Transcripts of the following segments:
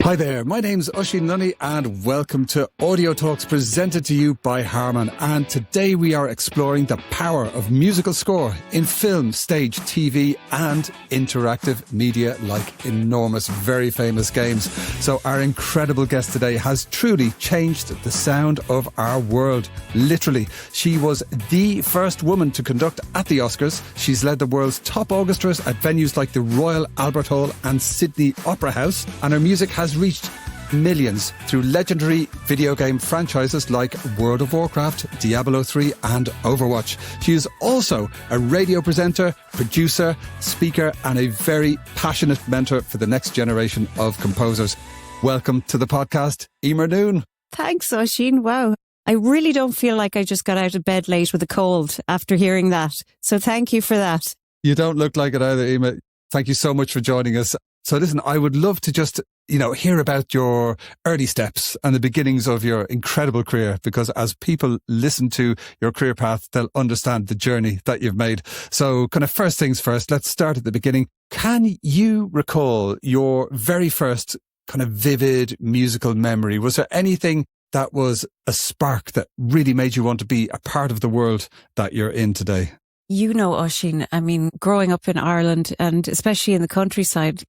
Hi there, my name's Oisin Lunny and welcome to Audio Talks presented to you by HARMAN. And today we are exploring the power of musical score in film, stage, TV and interactive media like enormous, very famous games. So our incredible guest today has truly changed the sound of our world. Literally, she was the first woman to conduct at the Oscars. She's led the world's top orchestras at venues like the Royal Albert Hall and Sydney Opera House. And her music has reached millions through legendary video game franchises like World of Warcraft, Diablo 3 and Overwatch. She is also a radio presenter, producer, speaker and a very passionate mentor for the next generation of composers. Welcome to the podcast, Eímear Noone. Thanks, Oisin. Wow. I really don't feel like I just got out of bed late with a cold after hearing that. So thank you for that. You don't look like it either, Eímear. Thank you so much for joining us. So listen, I would love to just, hear about your early steps and the beginnings of your incredible career, because as people listen to your career path, they'll understand the journey that you've made. So kind of first things first, let's start at the beginning. Can you recall your very first kind of vivid musical memory? Was there anything that was a spark that really made you want to be a part of the world that you're in today? You know, Oisin, I mean, growing up in Ireland and especially in the countryside,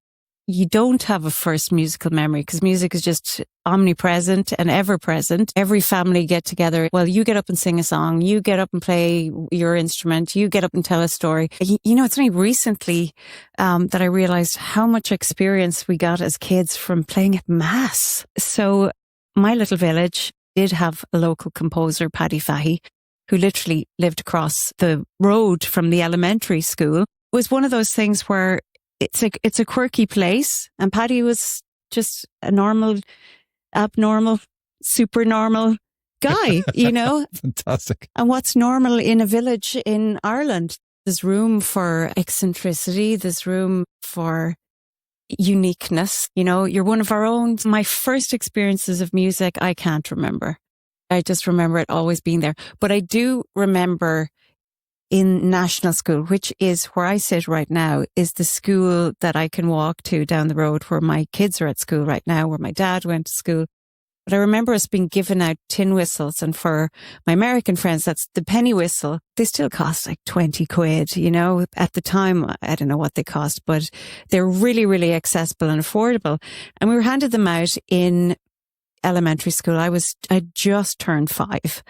you don't have a first musical memory because music is just omnipresent and ever present. Every family get together. Well, you get up and sing a song. You get up and play your instrument. You get up and tell a story. It's only recently that I realized how much experience we got as kids from playing at mass. So my little village did have a local composer, Paddy Fahey, who literally lived across the road from the elementary school. It was one of those things where it's a quirky place, and Paddy was just a normal, abnormal, super normal guy, Fantastic. And what's normal in a village in Ireland? There's room for eccentricity. There's room for uniqueness. You're one of our own. My first experiences of music, I can't remember. I just remember it always being there. But I do remember in national school, which is where I sit right now, is the school that I can walk to down the road where my kids are at school right now, where my dad went to school. But I remember us being given out tin whistles. And for my American friends, that's the penny whistle. They still cost like 20 quid, At the time, I don't know what they cost, but they're really, really accessible and affordable. And we were handed them out in elementary school. I just turned 5.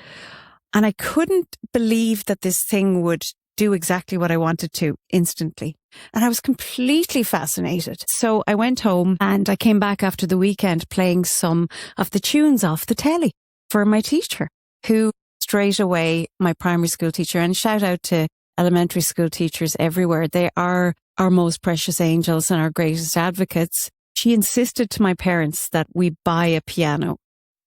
And I couldn't believe that this thing would do exactly what I wanted to instantly. And I was completely fascinated. So I went home and I came back after the weekend playing some of the tunes off the telly for my teacher, who straight away, my primary school teacher, and shout out to elementary school teachers everywhere. They are our most precious angels and our greatest advocates. She insisted to my parents that we buy a piano.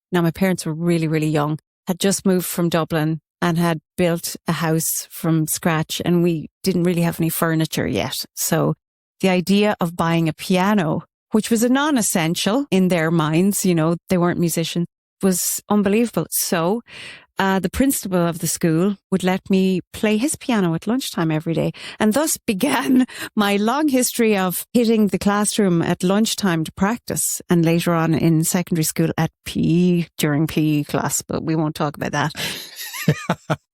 Now, my parents were really, really young, had just moved from Dublin and had built a house from scratch, and we didn't really have any furniture yet. So the idea of buying a piano, which was a non-essential in their minds, they weren't musicians, was unbelievable. So the principal of the school would let me play his piano at lunchtime every day. And thus began my long history of hitting the classroom at lunchtime to practice, and later on in secondary school at PE during PE class, but we won't talk about that.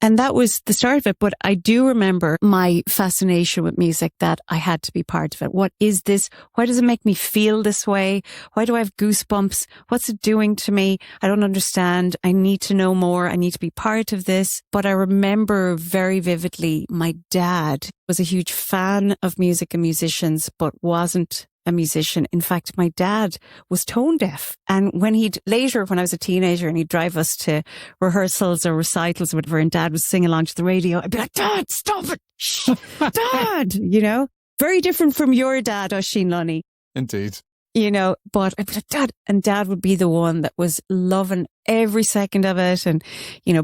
And that was the start of it. But I do remember my fascination with music, that I had to be part of it. What is this? Why does it make me feel this way? Why do I have goosebumps? What's it doing to me? I don't understand. I need to know more. I need to be part of this. But I remember very vividly, my dad was a huge fan of music and musicians, but wasn't a musician. In fact, my dad was tone deaf. And when I was a teenager and he'd drive us to rehearsals or recitals or whatever, and Dad would sing along to the radio, I'd be like, Dad, stop it. Shh, Dad, very different from your dad, Oisin Lunny. Indeed. But I'd be like, Dad, and Dad would be the one that was loving every second of it and,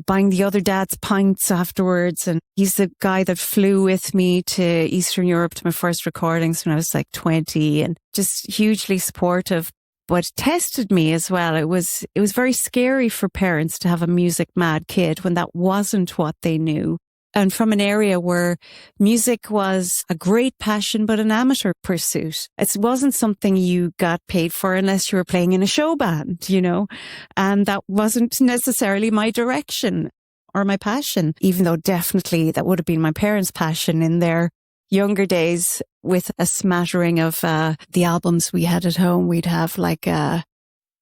buying the other dad's pints afterwards. And he's the guy that flew with me to Eastern Europe to my first recordings when I was like 20, and just hugely supportive, but tested me as well. It was very scary for parents to have a music mad kid when that wasn't what they knew. and from an area where music was a great passion, but an amateur pursuit. It wasn't something you got paid for unless you were playing in a show band, you know, and that wasn't necessarily my direction or my passion, even though definitely that would have been my parents' passion in their younger days with a smattering of the albums we had at home. We'd have like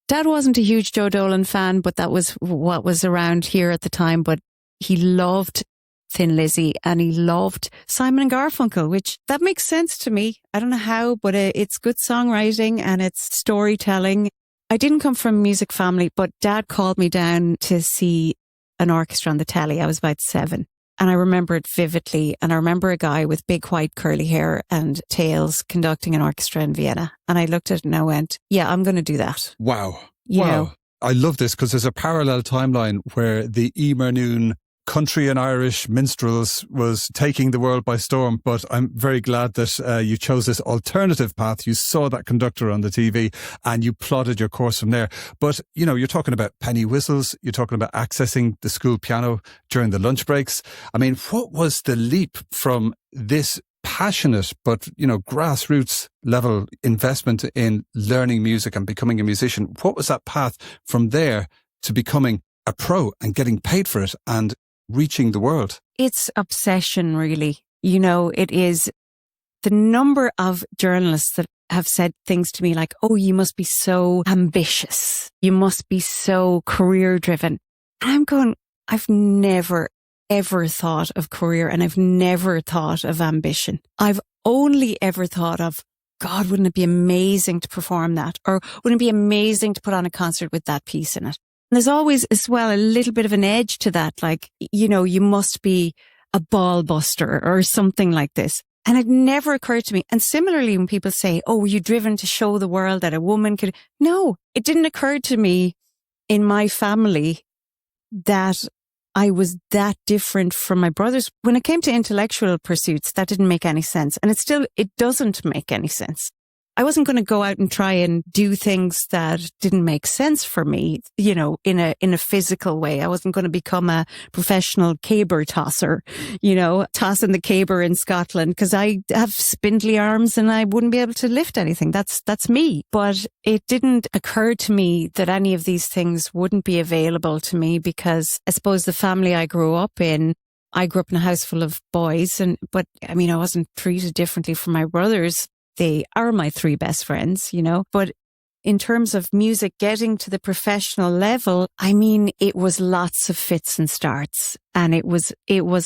Dad wasn't a huge Joe Dolan fan, but that was what was around here at the time. But he loved Thin Lizzy and he loved Simon and Garfunkel, which that makes sense to me. I don't know how, but it's good songwriting and it's storytelling. I didn't come from a music family, but Dad called me down to see an orchestra on the telly. I was about 7. And I remember it vividly. And I remember a guy with big white curly hair and tails conducting an orchestra in Vienna. And I looked at it and I went, yeah, I'm going to do that. Wow. You know? I love this because there's a parallel timeline where the Eímear Noone country and Irish minstrels was taking the world by storm. But I'm very glad that you chose this alternative path. You saw that conductor on the TV and you plotted your course from there. But, you know, you're talking about penny whistles. You're talking about accessing the school piano during the lunch breaks. I mean, what was the leap from this passionate but, you know, grassroots level investment in learning music and becoming a musician? What was that path from there to becoming a pro and getting paid for it and reaching the world? It's obsession, really. You know, it is the number of journalists that have said things to me like, oh, you must be so ambitious. You must be so career driven. And I'm going, I've never, ever thought of career and I've never thought of ambition. I've only ever thought of, God, wouldn't it be amazing to perform that? Or wouldn't it be amazing to put on a concert with that piece in it? And there's always as well a little bit of an edge to that. Like, you know, you must be a ball buster or something like this. And it never occurred to me. And similarly, when people say, oh, were you driven to show the world that a woman could? No, it didn't occur to me in my family that I was that different from my brothers. When it came to intellectual pursuits, that didn't make any sense. And it doesn't make any sense. I wasn't going to go out and try and do things that didn't make sense for me, you know, in a physical way. I wasn't going to become a professional caber tosser, you know, tossing the caber in Scotland because I have spindly arms and I wouldn't be able to lift anything. That's me. But it didn't occur to me that any of these things wouldn't be available to me because I suppose the family I grew up in, I grew up in a house full of boys but I mean, I wasn't treated differently from my brothers. They are my 3 best friends, you know, but in terms of music getting to the professional level, I mean, it was lots of fits and starts and it was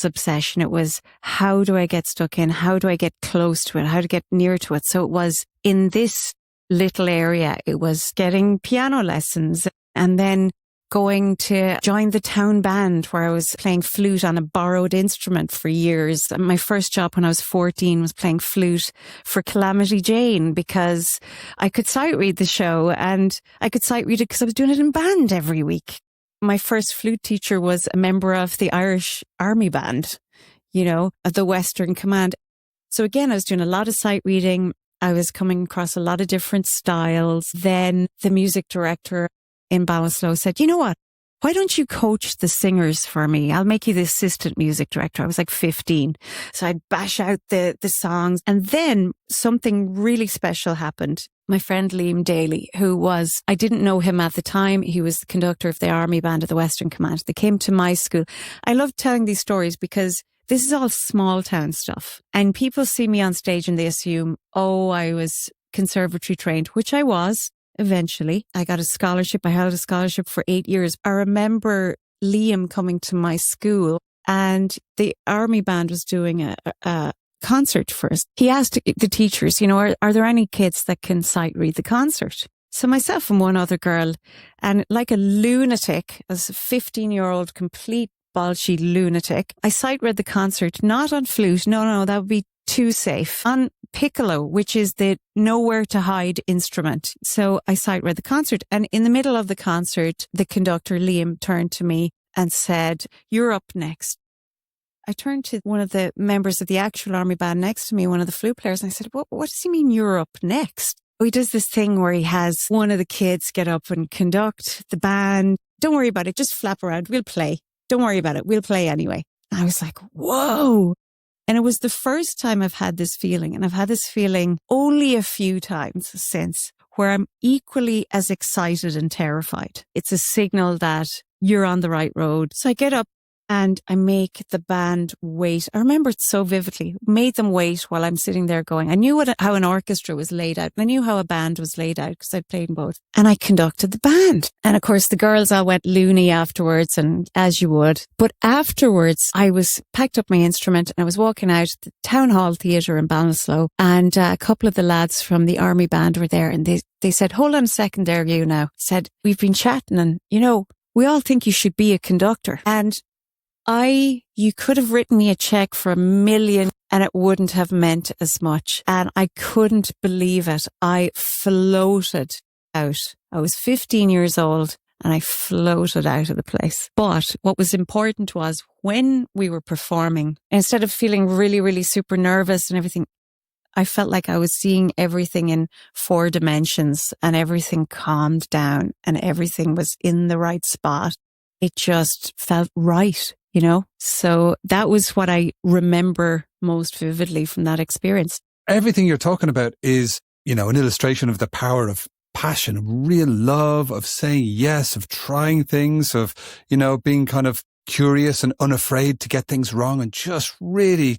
obsession. It was, how do I get stuck in? How do I get close to it? How to get near to it? So it was in this little area, it was getting piano lessons and then going to join the town band where I was playing flute on a borrowed instrument for years. My first job when I was 14 was playing flute for Calamity Jane because I could sight read the show and I could sight read it because I was doing it in band every week. My first flute teacher was a member of the Irish Army Band, you know, of the Western Command. So again, I was doing a lot of sight reading. I was coming across a lot of different styles. Then the music director in Ballinasloe said, you know what? Why don't you coach the singers for me? I'll make you the assistant music director. I was like 15. So I'd bash out the songs. And then something really special happened. My friend Liam Daly, I didn't know him at the time. He was the conductor of the Army Band of the Western Command. They came to my school. I love telling these stories because this is all small town stuff. And people see me on stage and they assume, oh, I was conservatory trained, which I was. Eventually, I got a scholarship. I held a scholarship for 8 years. I remember Liam coming to my school and the Army Band was doing a concert first. He asked the teachers, you know, are there any kids that can sight read the concert? So myself and one other girl, and like a lunatic, as a 15-year-old complete bolshy lunatic, I sight read the concert, not on flute. No, that would be too safe. On piccolo, which is the nowhere to hide instrument. So I sight read the concert, and in the middle of the concert, the conductor Liam turned to me and said, "You're up next." I turned to one of the members of the actual Army Band next to me, one of the flute players, and I said, what does he mean you're up next? He does this thing where he has one of the kids get up and conduct the band. Don't worry about it. Just flap around. We'll play. Don't worry about it. We'll play anyway. I was like, whoa. And it was the first time I've had this feeling. And I've had this feeling only a few times since, where I'm equally as excited and terrified. It's a signal that you're on the right road. So I get up and I make the band wait. I remember it so vividly. Made them wait while I'm sitting there going, I knew how an orchestra was laid out. I knew how a band was laid out because I'd played in both. And I conducted the band. And of course, the girls all went loony afterwards, and as you would. But afterwards, I was packed up my instrument and I was walking out the Town Hall Theatre in Ballinasloe, and a couple of the lads from the army band were there, and they said, hold on a second there, you now. Said, we've been chatting and, we all think you should be a conductor. And you could have written me a check for $1 million and it wouldn't have meant as much. And I couldn't believe it. I floated out. I was 15 years old and I floated out of the place. But what was important was when we were performing, instead of feeling really, really super nervous and everything, I felt like I was seeing everything in 4 dimensions and everything calmed down and everything was in the right spot. It just felt right. So that was what I remember most vividly from that experience. Everything you're talking about is, an illustration of the power of passion, of real love, of saying yes, of trying things, of, being kind of curious and unafraid to get things wrong and just really,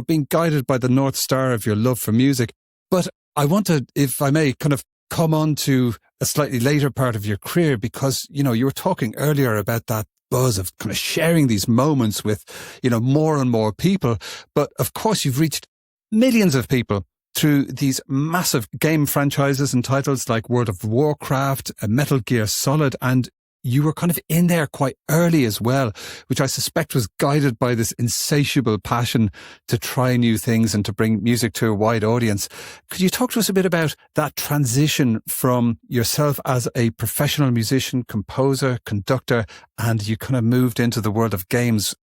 being guided by the North Star of your love for music. But I want to, if I may, kind of come on to a slightly later part of your career, because, you were talking earlier about that buzz of kind of sharing these moments with, more and more people. But of course, you've reached millions of people through these massive game franchises and titles like World of Warcraft, Metal Gear Solid, and you were kind of in there quite early as well, which I suspect was guided by this insatiable passion to try new things and to bring music to a wide audience. Could you talk to us a bit about that transition from yourself as a professional musician, composer, conductor, and you kind of moved into the world of games,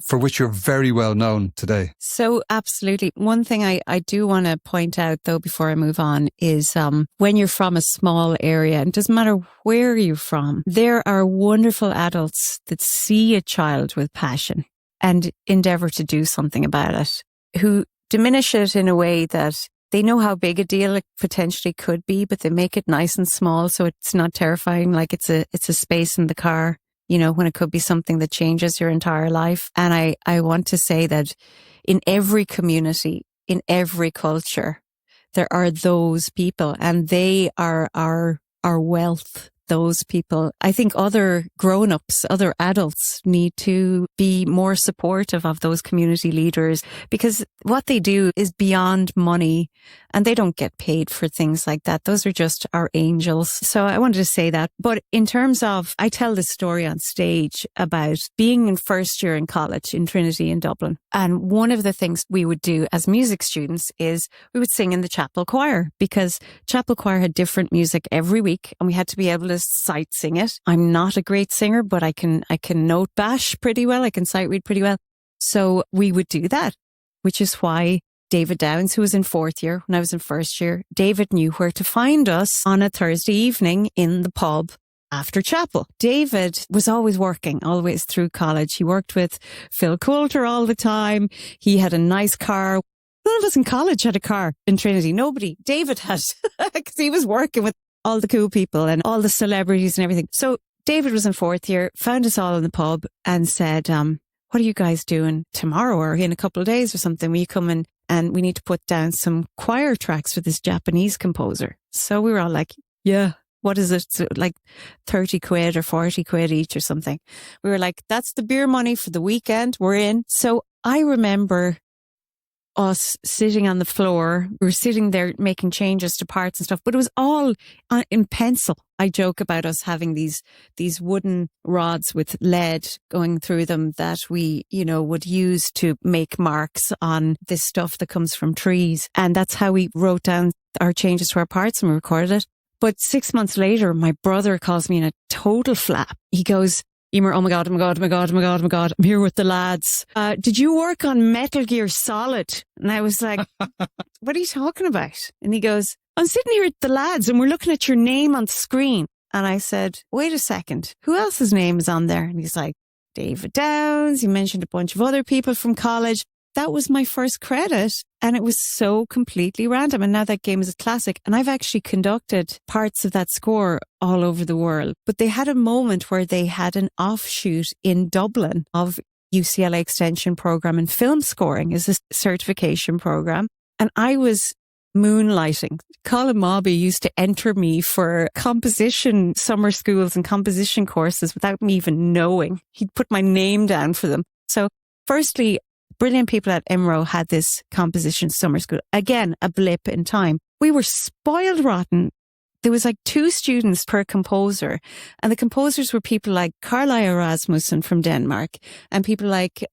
for which you're very well known today? So absolutely. One thing I do want to point out, though, before I move on, is when you're from a small area, it doesn't matter where you're from, there are wonderful adults that see a child with passion and endeavour to do something about it, who diminish it in a way that they know how big a deal it potentially could be, but they make it nice and small so it's not terrifying, like it's a space in the car. When it could be something that changes your entire life. And I want to say that in every community, in every culture, there are those people, and they are our wealth. Those people. I think other grown-ups, other adults need to be more supportive of those community leaders, because what they do is beyond money and they don't get paid for things like that. Those are just our angels. So I wanted to say that. But in terms of, I tell this story on stage about being in first year in college in Trinity in Dublin. And one of the things we would do as music students is we would sing in the chapel choir, because chapel choir had different music every week and we had to be able to sight sing it. I'm not a great singer, but I can note bash pretty well. I can sight read pretty well. So we would do that, which is why David Downs, who was in 4th year when I was in 1st year, David knew where to find us on a Thursday evening in the pub after chapel. David was always working, always through college. He worked with Phil Coulter all the time. He had a nice car. None of us in college had a car in Trinity. Nobody. David had, because he was working with all the cool people and all the celebrities and everything. So David was in 4th year, found us all in the pub and said, what are you guys doing tomorrow or in a couple of days or something? Will you come in and we need to put down some choir tracks for this Japanese composer? So we were all like, yeah, what is it? So like 30 quid or 40 quid each or something. We were like, that's the beer money for the weekend. We're in. So I remember us sitting on the floor. We were sitting there making changes to parts and stuff, but it was all in pencil. I joke about us having these wooden rods with lead going through them that we, would use to make marks on this stuff that comes from trees. And that's how we wrote down our changes to our parts and we recorded it. But 6 months later, my brother calls me in a total flap. He goes, Eímear, oh my God, I'm here with the lads. Did you work on Metal Gear Solid? And I was like, what are you talking about? And he goes, I'm sitting here with the lads and we're looking at your name on the screen. And I said, wait a second, who else's name is on there? And he's like, David Downs, you mentioned a bunch of other people from college. That was my first credit, and it was so completely random. And now that game is a classic, and I've actually conducted parts of that score all over the world. But they had a moment where they had an offshoot in Dublin of UCLA Extension Program in film scoring as a certification program. And I was moonlighting. Colin Mobby used to enter me for composition summer schools and composition courses without me even knowing. He'd put my name down for them. So firstly, brilliant people at IMRO had this composition summer school. Again, a blip in time. We were spoiled rotten. There was like 2 students per composer. And the composers were people like Carly Rasmussen from Denmark and people like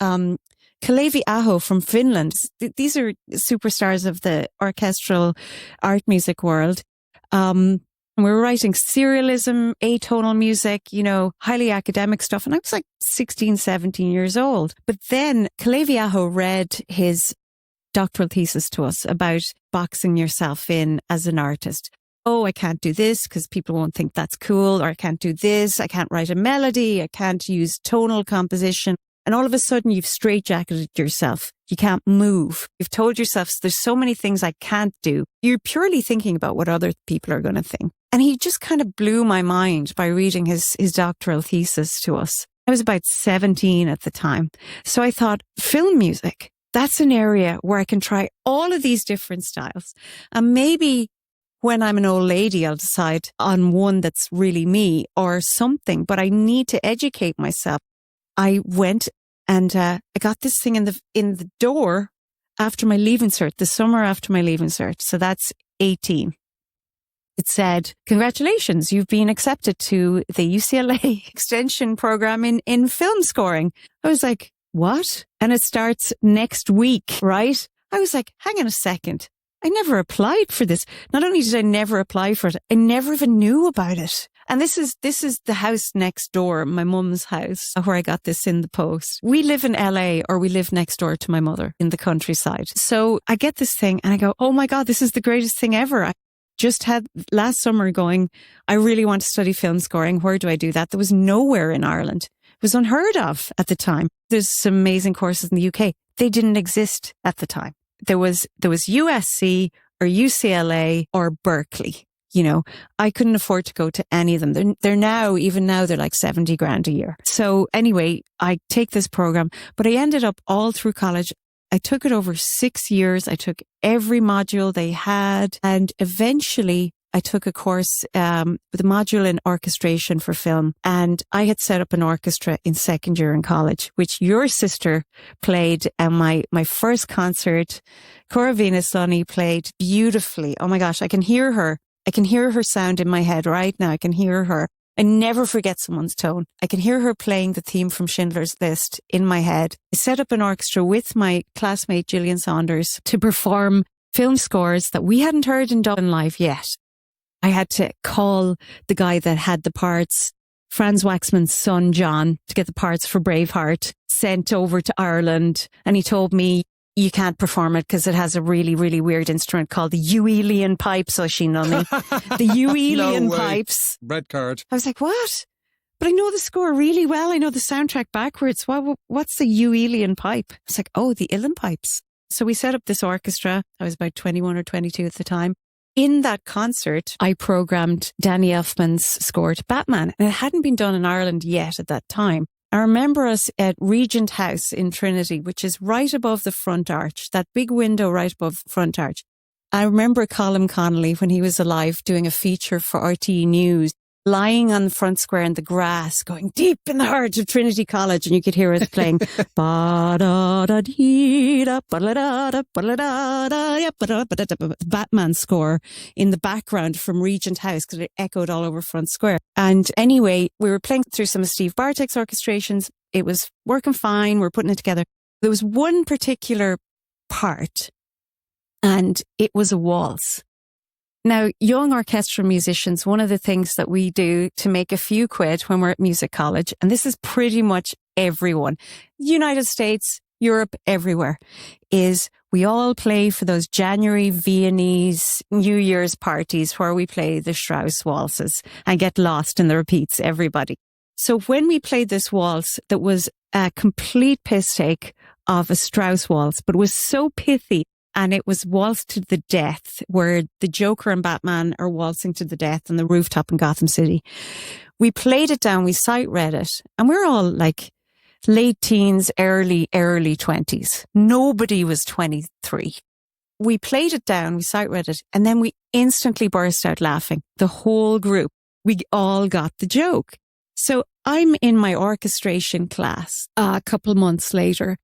Kalevi Aho from Finland. These are superstars of the orchestral art music world. We were writing serialism, atonal music, highly academic stuff. And I was like 16, 17 years old. But then Kalevi Aho read his doctoral thesis to us about boxing yourself in as an artist. Oh, I can't do this because people won't think that's cool. Or I can't do this. I can't write a melody. I can't use tonal composition. And all of a sudden you've straitjacketed yourself. You can't move. You've told yourself there's so many things I can't do. You're purely thinking about what other people are going to think. And he just kind of blew my mind by reading his doctoral thesis to us. I was about 17 at the time. So I thought, film music, that's an area where I can try all of these different styles. And maybe when I'm an old lady, I'll decide on one that's really me or something, but I need to educate myself. I went and I got this thing in the door after my Leaving Cert, the summer after my Leaving Cert. So that's 18. It said, congratulations, you've been accepted to the UCLA Extension Program in film scoring. I was like, what? And it starts next week, right? I was like, hang on a second. I never applied for this. Not only did I never apply for it, I never even knew about it. And this is the house next door, my mum's house, where I got this in the post. We live in LA, or we live next door to my mother in the countryside. So I get this thing and I go, oh my God, this is the greatest thing ever. I just had last summer going, I really want to study film scoring. Where do I do that? There was nowhere in Ireland. It was unheard of at the time. There's some amazing courses in the UK. They didn't exist at the time. There was USC or UCLA or Berkeley. I couldn't afford to go to any of them. Even now, they're like 70 grand a year. So anyway, I take this program, but I ended up all through college. I took it over 6 years. I took every module they had. And eventually I took a course, with a module in orchestration for film. And I had set up an orchestra in second year in college, which your sister played. And my first concert, Cora Venus Lunny played beautifully. Oh my gosh, I can hear her. I can hear her sound in my head right now. I can hear her. I never forget someone's tone. I can hear her playing the theme from Schindler's List in my head. I set up an orchestra with my classmate Gillian Saunders to perform film scores that we hadn't heard in Dublin live yet. I had to call the guy that had the parts, Franz Waxman's son, John, to get the parts for Braveheart sent over to Ireland. And he told me, you can't perform it because it has a really, really weird instrument called the Uelian pipes, Oisin Lunny. The Uelian pipes. Red card. I was like, what? But I know the score really well. I know the soundtrack backwards. What's the Uelian pipe? I was like, oh, the Uilleann pipes. So we set up this orchestra. I was about 21 or 22 at the time. In that concert, I programmed Danny Elfman's score to Batman. And it hadn't been done in Ireland yet at that time. I remember us at Regent House in Trinity, which is right above the front arch, that big window right above the front arch. I remember Colin Connolly, when he was alive, doing a feature for RTE News, lying on the front square in the grass, going deep in the heart of Trinity College, and you could hear us playing Batman score in the background from Regent House because it echoed all over Front Square. And anyway, we were playing through some of Steve Bartek's orchestrations. It was working fine. We're putting it together. There was one particular part, and it was a waltz. Now, young orchestral musicians, one of the things that we do to make a few quid when we're at music college, and this is pretty much everyone, United States, Europe, everywhere, is we all play for those January Viennese New Year's parties where we play the Strauss waltzes and get lost in the repeats, everybody. So when we played this waltz that was a complete piss take of a Strauss waltz, but it was so pithy. And it was Waltz to the Death, where the Joker and Batman are waltzing to the death on the rooftop in Gotham City. We played it down, we sight read it, and we're all like late teens, early 20s. Nobody was 23. We played it down, we sight read it, and then we instantly burst out laughing. The whole group. We all got the joke. So I'm in my orchestration class a couple months later.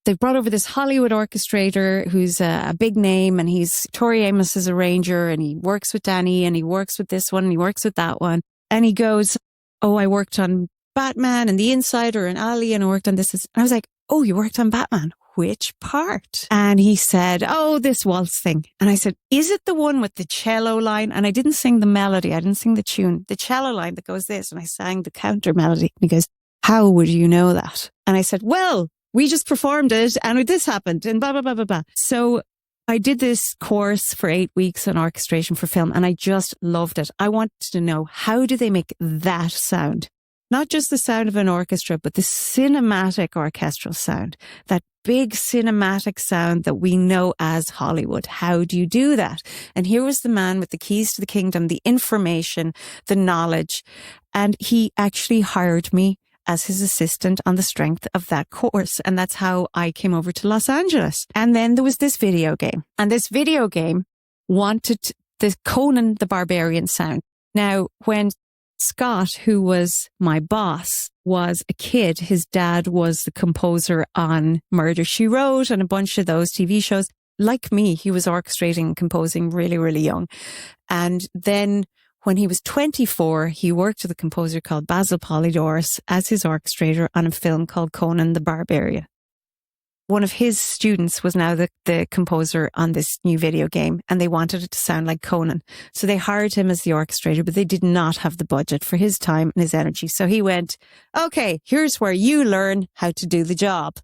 They've brought over this Hollywood orchestrator who's a big name, and he's Tori Amos's arranger, and he works with Danny, and he works with this one, and he works with that one. And he goes, oh, I worked on Batman and The Insider and Ali, and I worked on this. And I was like, oh, you worked on Batman? Which part? And he said, oh, this waltz thing. And I said, is it the one with the cello line? And I didn't sing the melody. I didn't sing the tune. The cello line that goes this. And I sang the counter melody. And he goes, how would you know that? And I said, well, we just performed it and this happened and blah, blah, blah, blah, blah. So I did this course for 8 weeks on orchestration for film, and I just loved it. I wanted to know, how do they make that sound? Not just the sound of an orchestra, but the cinematic orchestral sound, that big cinematic sound that we know as Hollywood. How do you do that? And here was the man with the keys to the kingdom, the information, the knowledge. And he actually hired me as his assistant on the strength of that course. And that's how I came over to Los Angeles. And then there was this video game. And this video game wanted the Conan the Barbarian sound. Now, when Scott, who was my boss, was a kid, his dad was the composer on Murder, She Wrote and a bunch of those TV shows. Like me, he was orchestrating and composing really, really young. And then when he was 24, he worked with a composer called Basil Polydorus as his orchestrator on a film called Conan the Barbarian. One of his students was now the composer on this new video game, and they wanted it to sound like Conan. So they hired him as the orchestrator, but they did not have the budget for his time and his energy. So he went, okay, here's where you learn how to do the job.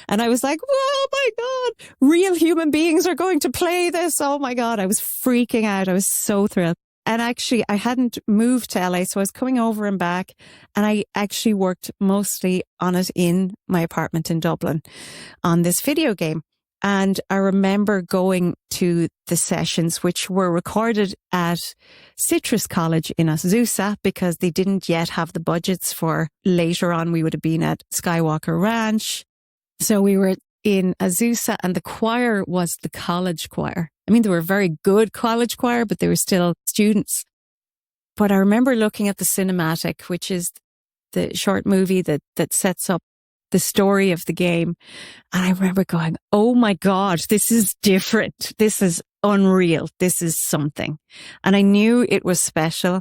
And I was like, oh my God, real human beings are going to play this. Oh my God. I was freaking out. I was so thrilled. And actually, I hadn't moved to LA, so I was coming over and back. And I actually worked mostly on it in my apartment in Dublin on this video game. And I remember going to the sessions, which were recorded at Citrus College in Azusa, because they didn't yet have the budgets for later on. We would have been at Skywalker Ranch. So we were in Azusa, and the choir was the college choir. I mean, they were a very good college choir, but they were still students. But I remember looking at the cinematic, which is the short movie that sets up the story of the game. And I remember going, oh my God, this is different. This is unreal. This is something. And I knew it was special.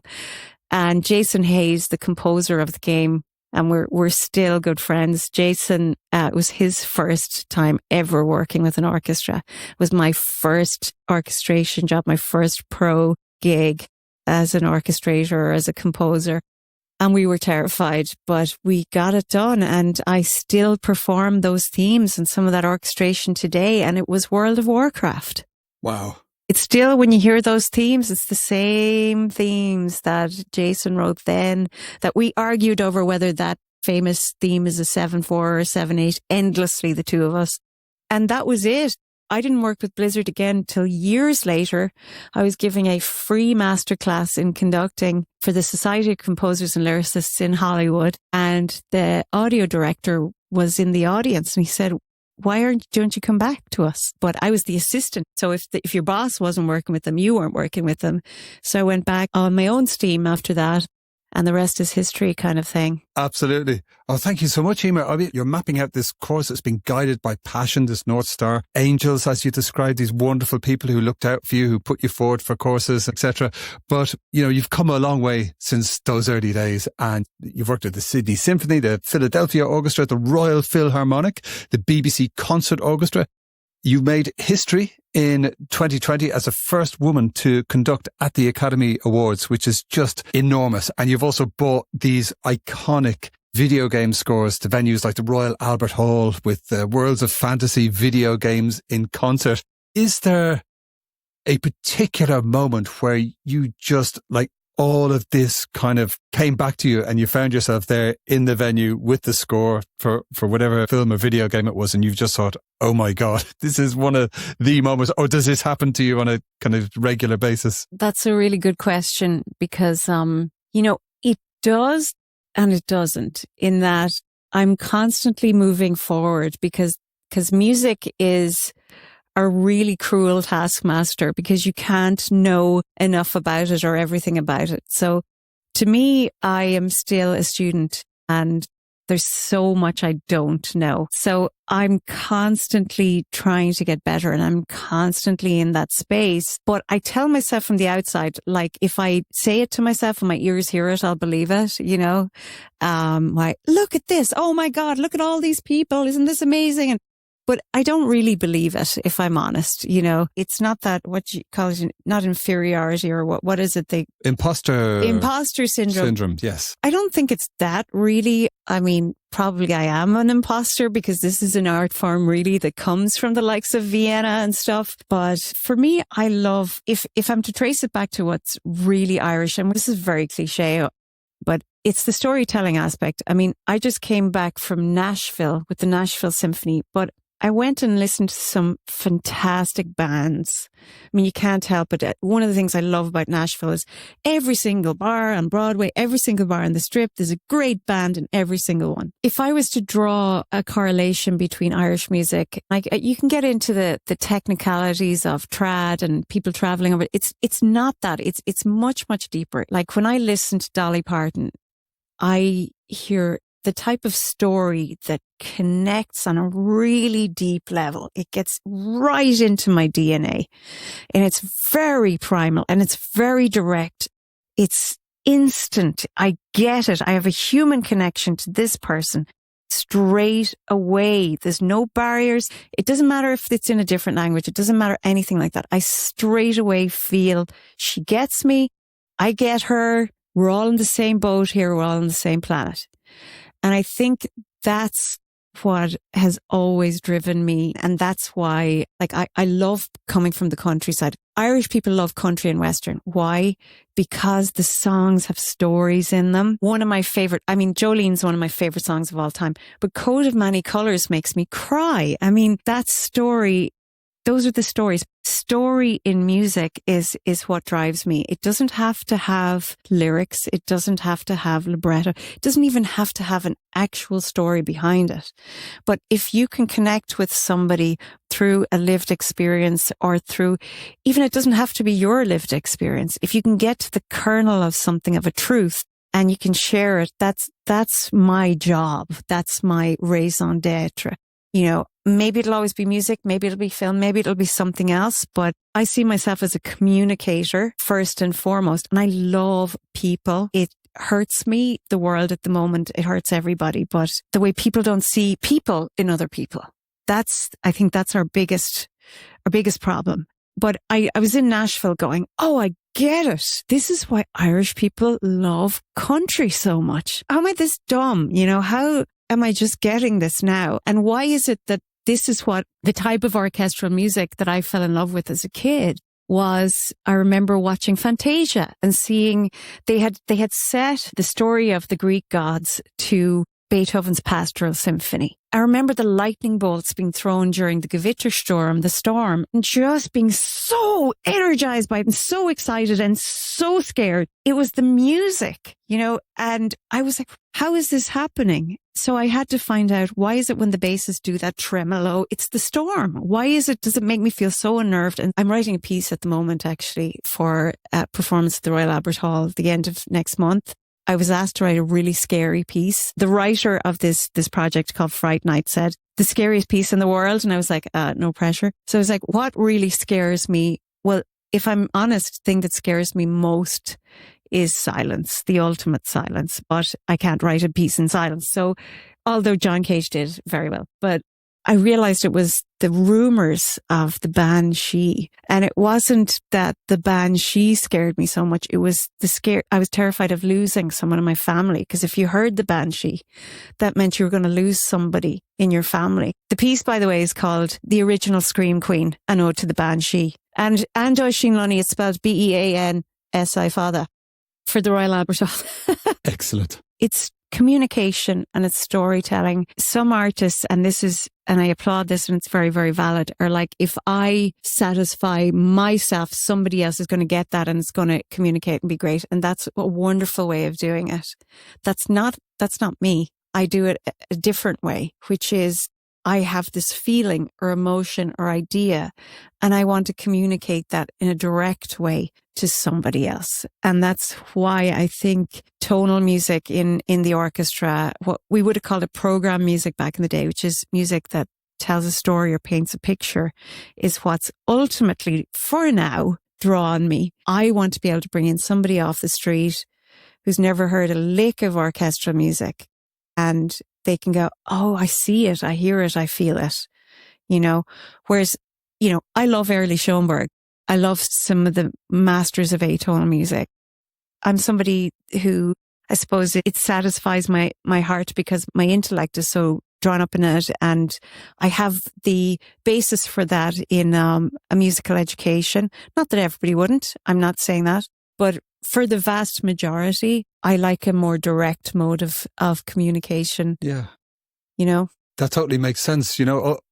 And Jason Hayes, the composer of the game, and we're still good friends. Jason, it was his first time ever working with an orchestra. It was my first orchestration job, my first pro gig as an orchestrator or as a composer. And we were terrified, but we got it done. And I still perform those themes and some of that orchestration today. And it was World of Warcraft. Wow. It's still, when you hear those themes, it's the same themes that Jason wrote then, that we argued over whether that famous theme is a 7/4 or a 7/8, endlessly, the two of us. And that was it. I didn't work with Blizzard again till years later. I was giving a free masterclass in conducting for the Society of Composers and Lyricists in Hollywood. And the audio director was in the audience, and he said, don't you come back to us? But I was the assistant. So if your boss wasn't working with them, you weren't working with them. So I went back on my own steam after that. And the rest is history, kind of thing. Absolutely. Oh, thank you so much, Eímear. I mean, you're mapping out this course that's been guided by passion, this North Star, angels, as you described, these wonderful people who looked out for you, who put you forward for courses, etc. But, you've come a long way since those early days, and you've worked at the Sydney Symphony, the Philadelphia Orchestra, the Royal Philharmonic, the BBC Concert Orchestra. You made history in 2020 as the first woman to conduct at the Academy Awards, which is just enormous. And you've also brought these iconic video game scores to venues like the Royal Albert Hall with the Worlds of Fantasy video games in concert. Is there a particular moment where you just all of this kind of came back to you and you found yourself there in the venue with the score for whatever film or video game it was, and you've just thought, oh my God, this is one of the moments? Or does this happen to you on a kind of regular basis? That's a really good question because, it does and it doesn't, in that I'm constantly moving forward because music is a really cruel taskmaster because you can't know enough about it or everything about it. So to me, I am still a student and there's so much I don't know. So I'm constantly trying to get better and I'm constantly in that space. But I tell myself from the outside, like if I say it to myself and my ears hear it, I'll believe it, like, look at this. Oh my God, look at all these people. Isn't this amazing? But I don't really believe it, if I'm honest. It's not that what you call it, not inferiority or what is it? Imposter syndrome. Yes. I don't think it's that really. I mean, probably I am an imposter because this is an art form really that comes from the likes of Vienna and stuff. But for me, I love, if I'm to trace it back to what's really Irish, and this is very cliche, but it's the storytelling aspect. I mean, I just came back from Nashville with the Nashville Symphony, but I went and listened to some fantastic bands. I mean, you can't help it. One of the things I love about Nashville is every single bar on Broadway, every single bar on the Strip, there's a great band in every single one. If I was to draw a correlation between Irish music, like you can get into the technicalities of trad and people traveling over. It's not that. It's much, much deeper. Like when I listen to Dolly Parton, I hear the type of story that connects on a really deep level. It gets right into my DNA and it's very primal and it's very direct. It's instant. I get it. I have a human connection to this person straight away. There's no barriers. It doesn't matter if it's in a different language. It doesn't matter anything like that. I straight away feel she gets me. I get her. We're all in the same boat here. We're all on the same planet. And I think that's what has always driven me. And that's why, like, I love coming from the countryside. Irish people love country and Western. Why? Because the songs have stories in them. One of my favorite, I mean, Jolene's one of my favorite songs of all time, but Coat of Many Colours makes me cry. I mean, that story, those are the stories. Story in music is what drives me. It doesn't have to have lyrics. It doesn't have to have libretto. It doesn't even have to have an actual story behind it. But if you can connect with somebody through a lived experience or through, even it doesn't have to be your lived experience. If you can get to the kernel of something, of a truth, and you can share it, that's my job. That's my raison d'etre. Maybe it'll always be music, maybe it'll be film, maybe it'll be something else, but I see myself as a communicator first and foremost. And I love people. It hurts me, the world at the moment. It hurts everybody, but the way people don't see people in other people. I think that's our biggest problem. But I was in Nashville going, oh, I get it. This is why Irish people love country so much. How am I this dumb? How am I just getting this now? And why is it that this is what the type of orchestral music that I fell in love with as a kid was? I remember watching Fantasia and seeing they had set the story of the Greek gods to Beethoven's Pastoral Symphony. I remember the lightning bolts being thrown during the Gewittersturm, the storm, and just being so energized by it and so excited and so scared. It was the music, and I was like, how is this happening? So I had to find out, why is it when the basses do that tremolo, it's the storm? Why does it make me feel so unnerved? And I'm writing a piece at the moment, actually, for a performance at the Royal Albert Hall at the end of next month. I was asked to write a really scary piece. The writer of this project called Fright Night said, the scariest piece in the world. And I was like, no pressure. So I was like, what really scares me? Well, if I'm honest, the thing that scares me most is silence, the ultimate silence. But I can't write a piece in silence. So although John Cage did very well, but I realized it was the rumors of the Banshee. And it wasn't that the Banshee scared me so much. It was I was terrified of losing someone in my family. Because if you heard the Banshee, that meant you were going to lose somebody in your family. The piece, by the way, is called The Original Scream Queen, an ode to the Banshee. And Oisin Lunny, it's spelled Beansi Father. for the Royal Albert Hall. Excellent. It's communication and it's storytelling. Some artists, and I applaud this and it's very, very valid, are like, if I satisfy myself, somebody else is going to get that and it's going to communicate and be great. And that's a wonderful way of doing it. That's not me. I do it a different way, which is I have this feeling or emotion or idea, and I want to communicate that in a direct way to somebody else. And that's why I think tonal music in the orchestra, what we would have called it program music back in the day, which is music that tells a story or paints a picture, is what's ultimately, for now, drawn me. I want to be able to bring in somebody off the street who's never heard a lick of orchestral music, and they can go, oh, I see it, I hear it, I feel it, Whereas, I love Early Schoenberg. I love some of the masters of atonal music. I'm somebody who, I suppose it satisfies my heart because my intellect is so drawn up in it. And I have the basis for that in a musical education. Not that everybody wouldn't. I'm not saying that. But for the vast majority, I like a more direct mode of communication. Yeah. That totally makes sense.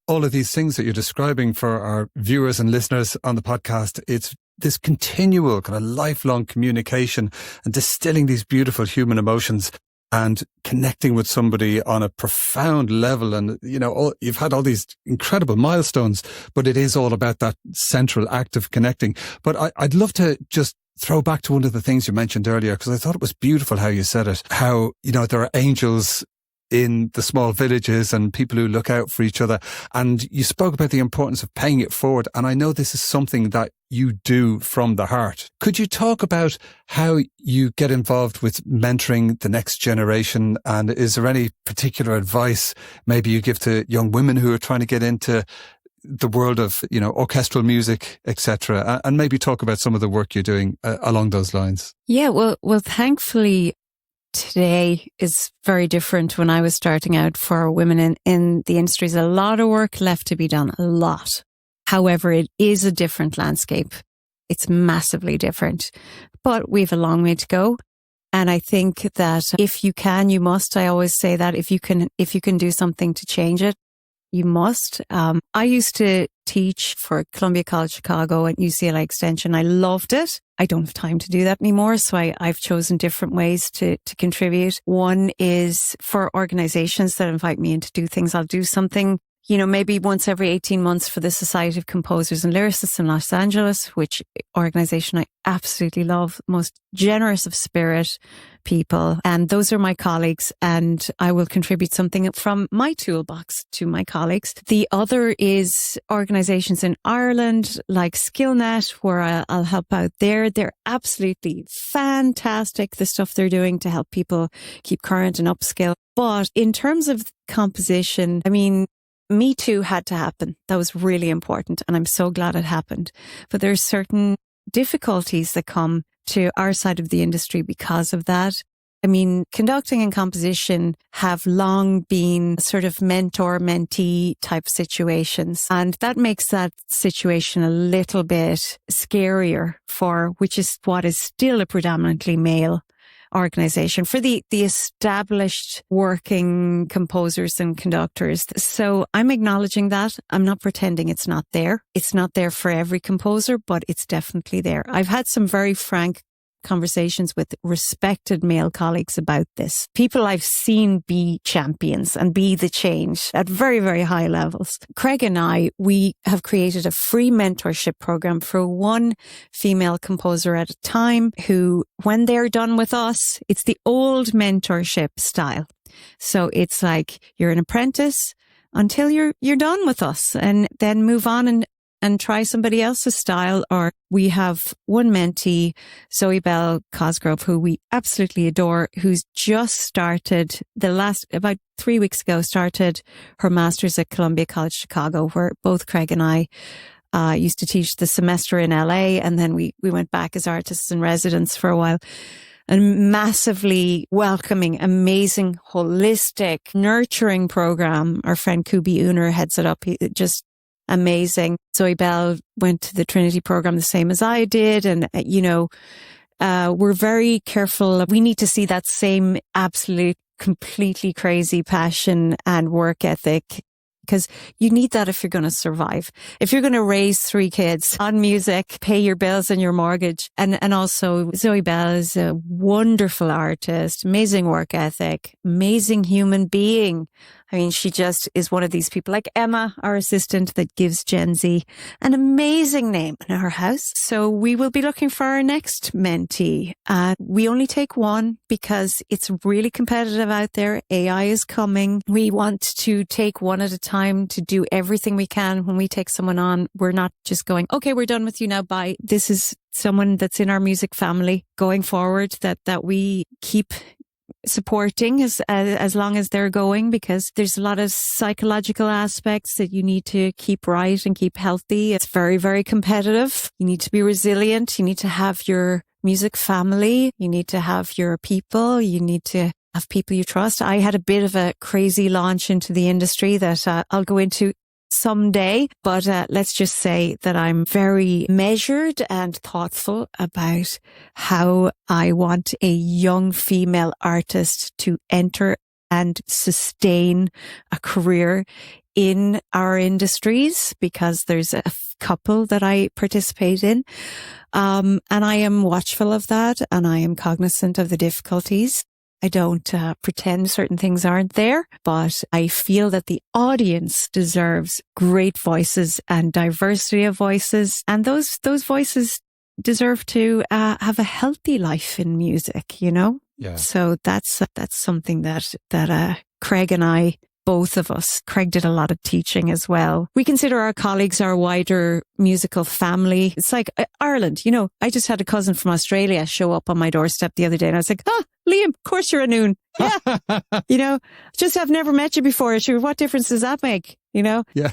All of these things that you're describing for our viewers and listeners on the podcast, it's this continual kind of lifelong communication and distilling these beautiful human emotions and connecting with somebody on a profound level. And, you've had all these incredible milestones, but it is all about that central act of connecting. But I'd love to just throw back to one of the things you mentioned earlier, because I thought it was beautiful how you said it, how, there are angels in the small villages and people who look out for each other. And you spoke about the importance of paying it forward. And I know this is something that you do from the heart. Could you talk about how you get involved with mentoring the next generation? And is there any particular advice maybe you give to young women who are trying to get into the world of, orchestral music, etc., and maybe talk about some of the work you're doing along those lines? Yeah, well, thankfully, today is very different. When I was starting out for women in the industry, there's a lot of work left to be done, a lot. However, it is a different landscape. It's massively different, but we have a long way to go. And I think that if you can, you must. I always say that if you can do something to change it, you must. I used to teach for Columbia College Chicago and UCLA Extension. I loved it. I don't have time to do that anymore. So I've chosen different ways to contribute. One is for organizations that invite me in to do things. I'll do something, maybe once every 18 months for the Society of Composers and Lyricists in Los Angeles, which organization I absolutely love, most generous of spirit people. And those are my colleagues, and I will contribute something from my toolbox to my colleagues. The other is organizations in Ireland like SkillNet, where I'll help out there. They're absolutely fantastic, the stuff they're doing to help people keep current and upskill. But in terms of composition, Me Too had to happen. That was really important, and I'm so glad it happened. But there's certain difficulties that come to our side of the industry because of that. Conducting and composition have long been sort of mentor-mentee type situations, and that makes that situation a little bit scarier which is what is still a predominantly male organization for the established working composers and conductors. So I'm acknowledging that. I'm not pretending it's not there. It's not there for every composer, but it's definitely there. I've had some very frank conversations with respected male colleagues about this. People I've seen be champions and be the change at very, very high levels. Craig and I, we have created a free mentorship program for one female composer at a time who, when they're done with us, it's the old mentorship style. So it's like you're an apprentice until you're done with us, and then move on and try somebody else's style. Or we have one mentee, Zoe Bell Cosgrove, who we absolutely adore, who's just started about 3 weeks ago, started her master's at Columbia College Chicago, where both Craig and I used to teach the semester in LA. And then we went back as artists in residence for a while. A massively welcoming, amazing, holistic, nurturing program. Our friend Kubi Uner heads it up. Just amazing. Zoe Bell went to the Trinity program the same as I did. And, we're very careful. We need to see that same absolute, completely crazy passion and work ethic, because you need that if you're going to survive. If you're going to raise 3 kids on music, pay your bills and your mortgage. And also Zoe Bell is a wonderful artist, amazing work ethic, amazing human being. I mean, she just is one of these people like Emma, our assistant, that gives Gen Z an amazing name in her house. So we will be looking for our next mentee. We only take one because it's really competitive out there. AI is coming. We want to take one at a time to do everything we can. When we take someone on, we're not just going, okay, we're done with you now, bye. This is someone that's in our music family going forward that we keep supporting as long as they're going, because there's a lot of psychological aspects that you need to keep right and keep healthy. It's very, very competitive. You need to be resilient. You need to have your music family. You need to have your people. You need to have people you trust. I had a bit of a crazy launch into the industry that I'll go into someday, but let's just say that I'm very measured and thoughtful about how I want a young female artist to enter and sustain a career in our industries, because there's a couple that I participate in. And I am watchful of that, and I am cognizant of the difficulties. I don't pretend certain things aren't there, but I feel that the audience deserves great voices and diversity of voices. And those voices deserve to have a healthy life in music, you know? Yeah. So that's something that Craig and I, both of us, Craig did a lot of teaching as well. We consider our colleagues our wider musical family. It's like Ireland, you know, I just had a cousin from Australia show up on my doorstep the other day, and I was like, Liam, of course you're a Noone. Yeah. You know, just I've never met you before. Sure, what difference does that make? You know? Yeah.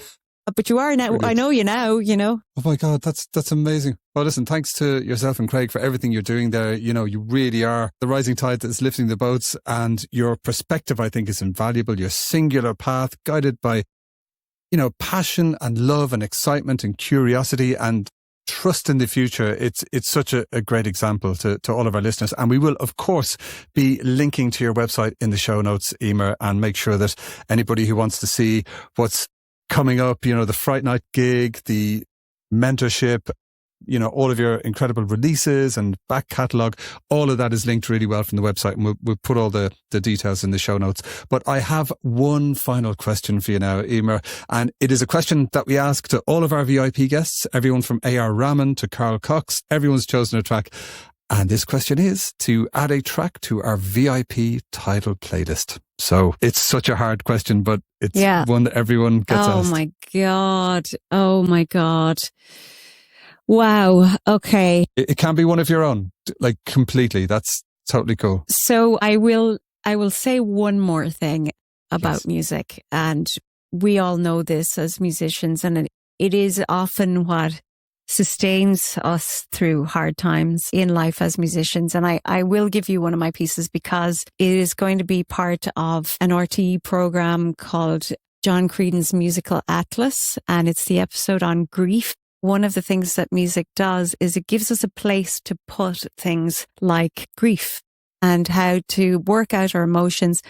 But you are now. Brilliant. I know you now, you know. Oh my God, that's amazing. Well, listen, thanks to yourself and Craig for everything you're doing there. You know, you really are the rising tide that's lifting the boats, and your perspective, I think, is invaluable. Your singular path guided by, you know, passion and love and excitement and curiosity and trust in the future. It's such a great example to all of our listeners. And we will, of course, be linking to your website in the show notes, Eímear, and make sure that anybody who wants to see what's coming up, you know, the Fright Night gig, the mentorship, you know, all of your incredible releases and back catalogue, all of that is linked really well from the website, and we'll put all the details in the show notes. But I have one final question for you now, Eímear, and it is a question that we ask to all of our VIP guests, everyone from A.R. Rahman to Carl Cox. Everyone's chosen a track. And this question is to add a track to our VIP title playlist. So it's such a hard question, but it's one that everyone gets asked. Oh my God. Oh my God. Wow. Okay. It can be one of your own, like completely. That's totally cool. So I will say one more thing about music. And we all know this as musicians, and it is often what sustains us through hard times in life as musicians. And I will give you one of my pieces, because it is going to be part of an RTE program called John Creedon's Musical Atlas, and it's the episode on grief. One of the things that music does is it gives us a place to put things like grief and how to work out our emotions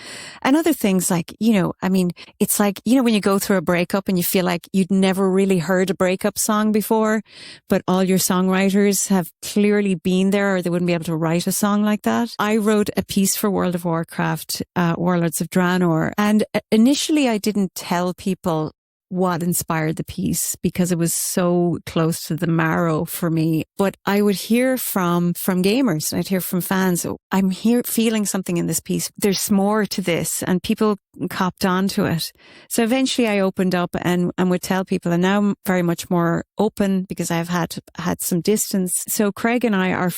and other things like, you know, I mean, it's like, you know, when you go through a breakup and you feel like you'd never really heard a breakup song before, but all your songwriters have clearly been there, or they wouldn't be able to write a song like that. I wrote a piece for World of Warcraft, Warlords of Draenor, and initially I didn't tell people what inspired the piece because it was so close to the marrow for me. But I would hear from gamers, and I'd hear from fans, I'm here feeling something in this piece. There's more to this, and people copped on to it. So eventually I opened up and would tell people, and now I'm very much more open because I've had some distance. So Craig and I,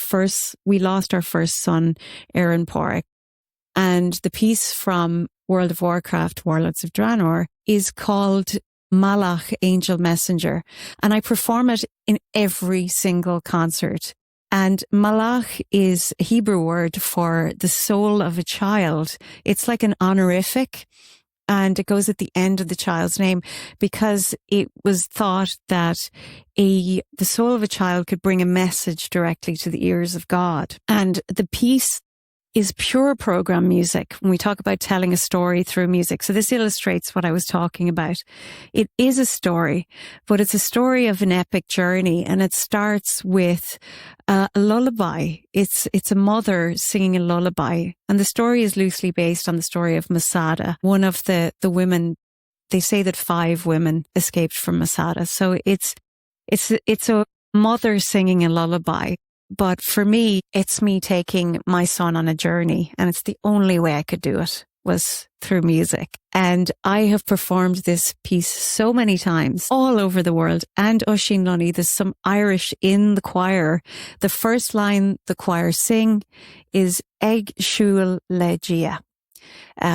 we lost our first son, Aaron Porrick, and the piece from World of Warcraft, Warlords of Draenor, is called Malach, Angel Messenger. And I perform it in every single concert. And Malach is a Hebrew word for the soul of a child. It's like an honorific. And it goes at the end of the child's name because it was thought that the soul of a child could bring a message directly to the ears of God. And the piece is pure program music when we talk about telling a story through music. So this illustrates what I was talking about. It is a story, but it's a story of an epic journey, and it starts with a lullaby. It's a mother singing a lullaby, and the story is loosely based on the story of Masada, one of the women. They say that 5 women escaped from Masada. So it's a mother singing a lullaby. But for me, it's me taking my son on a journey, and it's the only way I could do it was through music. And I have performed this piece so many times all over the world. And Oisin Lunny, there's some Irish in the choir. The first line the choir sing is Eg Siúil le Dia,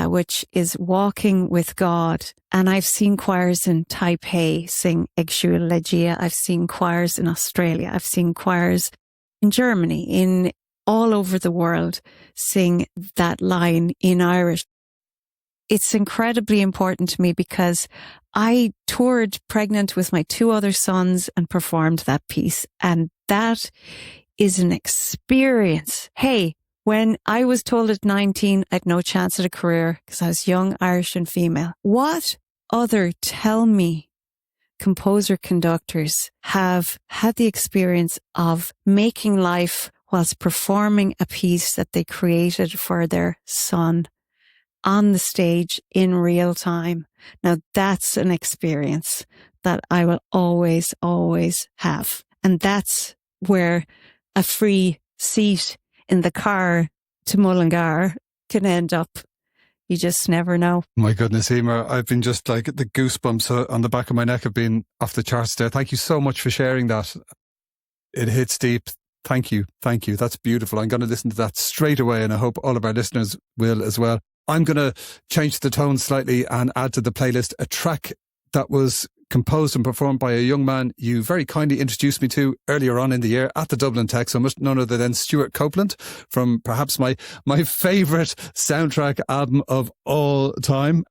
which is walking with God. And I've seen choirs in Taipei sing Eg Siúil le Dia. I've seen choirs in Australia. I've seen choirs in Germany, in all over the world, sing that line in Irish. It's incredibly important to me because I toured pregnant with my 2 other sons and performed that piece. And that is an experience. Hey, when I was told at 19 I'd no chance at a career because I was young, Irish and female, what other tell me composer conductors have had the experience of making life whilst performing a piece that they created for their son on the stage in real time. Now that's an experience that I will always, always have. And that's where a free seat in the car to Mullingar can end up. You just never know. My goodness, Eímear, I've been just like the goosebumps on the back of my neck have been off the charts there. Thank you so much for sharing that. It hits deep. Thank you. Thank you. That's beautiful. I'm going to listen to that straight away, and I hope all of our listeners will as well. I'm going to change the tone slightly and add to the playlist a track that was composed and performed by a young man you very kindly introduced me to earlier on in the year at the Dublin Tech Summit, none other than Stuart Copeland, from perhaps my favourite soundtrack album of all time.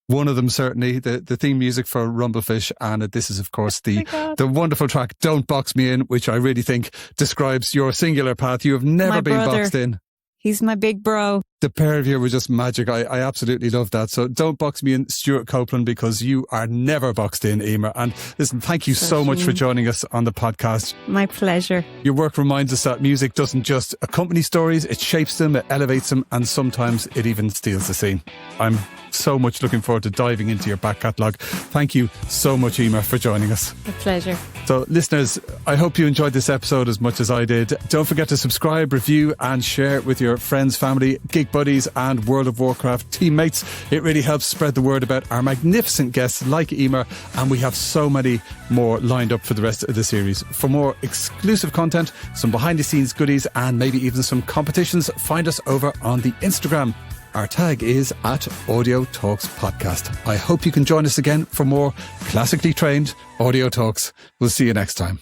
One of them, certainly, the theme music for Rumblefish. And this is, of course, the wonderful track Don't Box Me In, which I really think describes your singular path. You have never been boxed in. He's my big bro. The pair of you were just magic. I absolutely love that. So don't box me in, Stuart Copeland, because you are never boxed in, Eímear. And listen, thank you so much for joining us on the podcast. My pleasure. Your work reminds us that music doesn't just accompany stories, it shapes them, it elevates them, and sometimes it even steals the scene. I'm so much looking forward to diving into your back catalogue. Thank you so much, Eímear, for joining us. A pleasure. So listeners, I hope you enjoyed this episode as much as I did. Don't forget to subscribe, review and share with your friends, family, gig buddies and World of Warcraft teammates. It really helps spread the word about our magnificent guests like Eímear, and we have so many more lined up for the rest of the series. For more exclusive content, some behind the scenes goodies and maybe even some competitions, find us over on the Instagram. Our tag is @Audio Talks Podcast. I hope you can join us again for more classically trained Audio Talks. We'll see you next time.